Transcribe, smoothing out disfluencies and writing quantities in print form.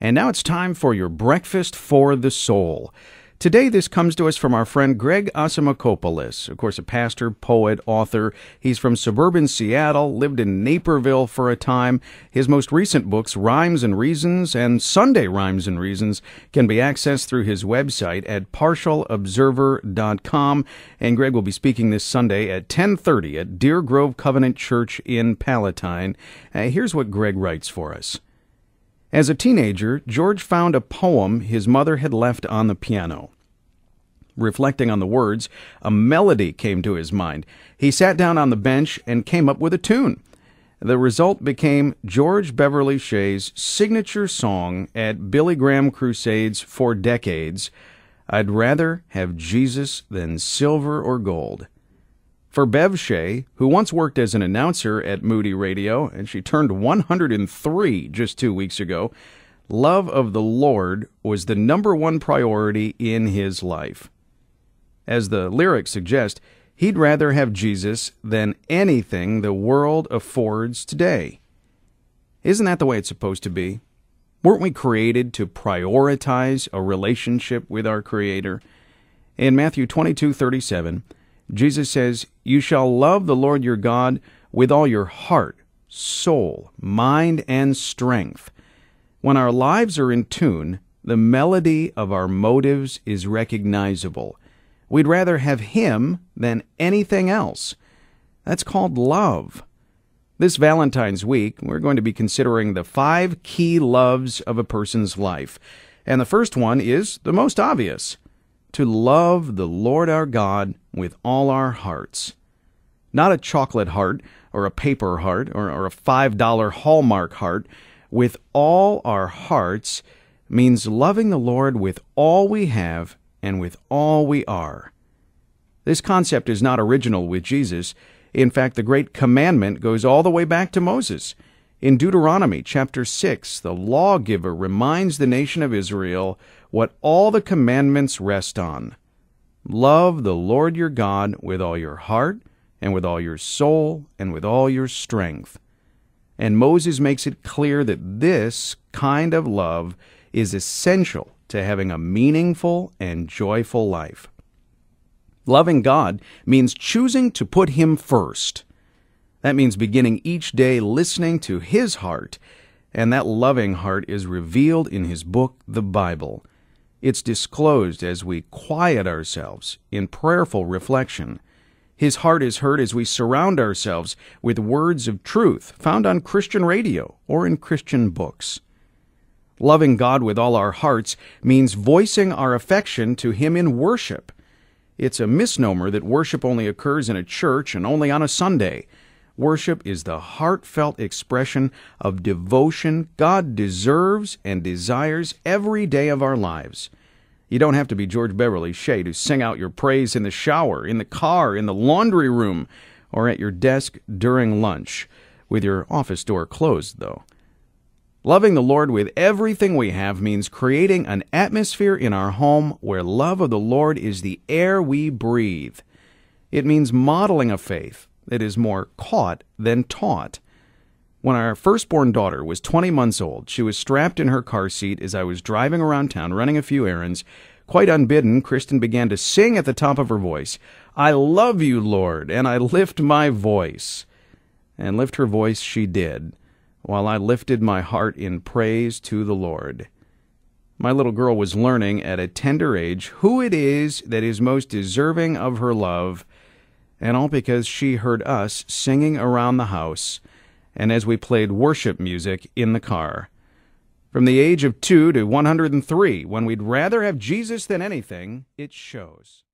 And now it's time for your Breakfast for the Soul. Today, this comes to us from our friend Greg Asimakoupoulos, of course, a pastor, poet, author. He's from suburban Seattle, lived in Naperville for a time. His most recent books, Rhymes and Reasons and Sunday Rhymes and Reasons, can be accessed through his website at partialobserver.com. And Greg will be speaking this Sunday at 10:30 at Deer Grove Covenant Church in Palatine. Here's what Greg writes for us. As a teenager, George found a poem his mother had left on the piano. Reflecting on the words, a melody came to his mind. He sat down on the bench and came up with a tune. The result became George Beverly Shea's signature song at Billy Graham crusades for decades, "I'd rather have Jesus than silver or gold." For Bev Shea, who once worked as an announcer at Moody Radio, and she turned 103 just 2 weeks ago, love of the Lord was the number one priority in his life. As the lyrics suggest, he'd rather have Jesus than anything the world affords today. Isn't that the way it's supposed to be? Weren't we created to prioritize a relationship with our Creator? In Matthew 22:37, Jesus says, "You shall love the Lord your God with all your heart, soul, mind, and strength." When our lives are in tune, the melody of our motives is recognizable. We'd rather have Him than anything else. That's called love. This Valentine's week, we're going to be considering the 5 key loves of a person's life. And the first one is the most obvious: to love the Lord our God with all our hearts. Not a chocolate heart, or a paper heart, or a $5 Hallmark heart. With all our hearts means loving the Lord with all we have and with all we are. This concept is not original with Jesus. In fact, the great commandment goes all the way back to Moses. In Deuteronomy chapter 6, the lawgiver reminds the nation of Israel what all the commandments rest on. Love the Lord your God with all your heart, and with all your soul, and with all your strength. And Moses makes it clear that this kind of love is essential to having a meaningful and joyful life. Loving God means choosing to put Him first. That means beginning each day listening to His heart, and that loving heart is revealed in His book, the Bible. It's disclosed as we quiet ourselves in prayerful reflection. His heart is heard as we surround ourselves with words of truth found on Christian radio or in Christian books. Loving God with all our hearts means voicing our affection to Him in worship. It's a misnomer that worship only occurs in a church and only on a Sunday. Worship is the heartfelt expression of devotion God deserves and desires every day of our lives. You don't have to be George Beverly Shea to sing out your praise in the shower, in the car, in the laundry room, or at your desk during lunch, with your office door closed, though. Loving the Lord with everything we have means creating an atmosphere in our home where love of the Lord is the air we breathe. It means modeling a faith that is more caught than taught. When our firstborn daughter was 20 months old, she was strapped in her car seat as I was driving around town running a few errands. Quite unbidden, Kristen began to sing at the top of her voice, "I love you, Lord, and I lift my voice." And lift her voice she did, while I lifted my heart in praise to the Lord. My little girl was learning at a tender age who it is that is most deserving of her love, and all because she heard us singing around the house and as we played worship music in the car. From the age of 2 to 103, when we'd rather have Jesus than anything, it shows.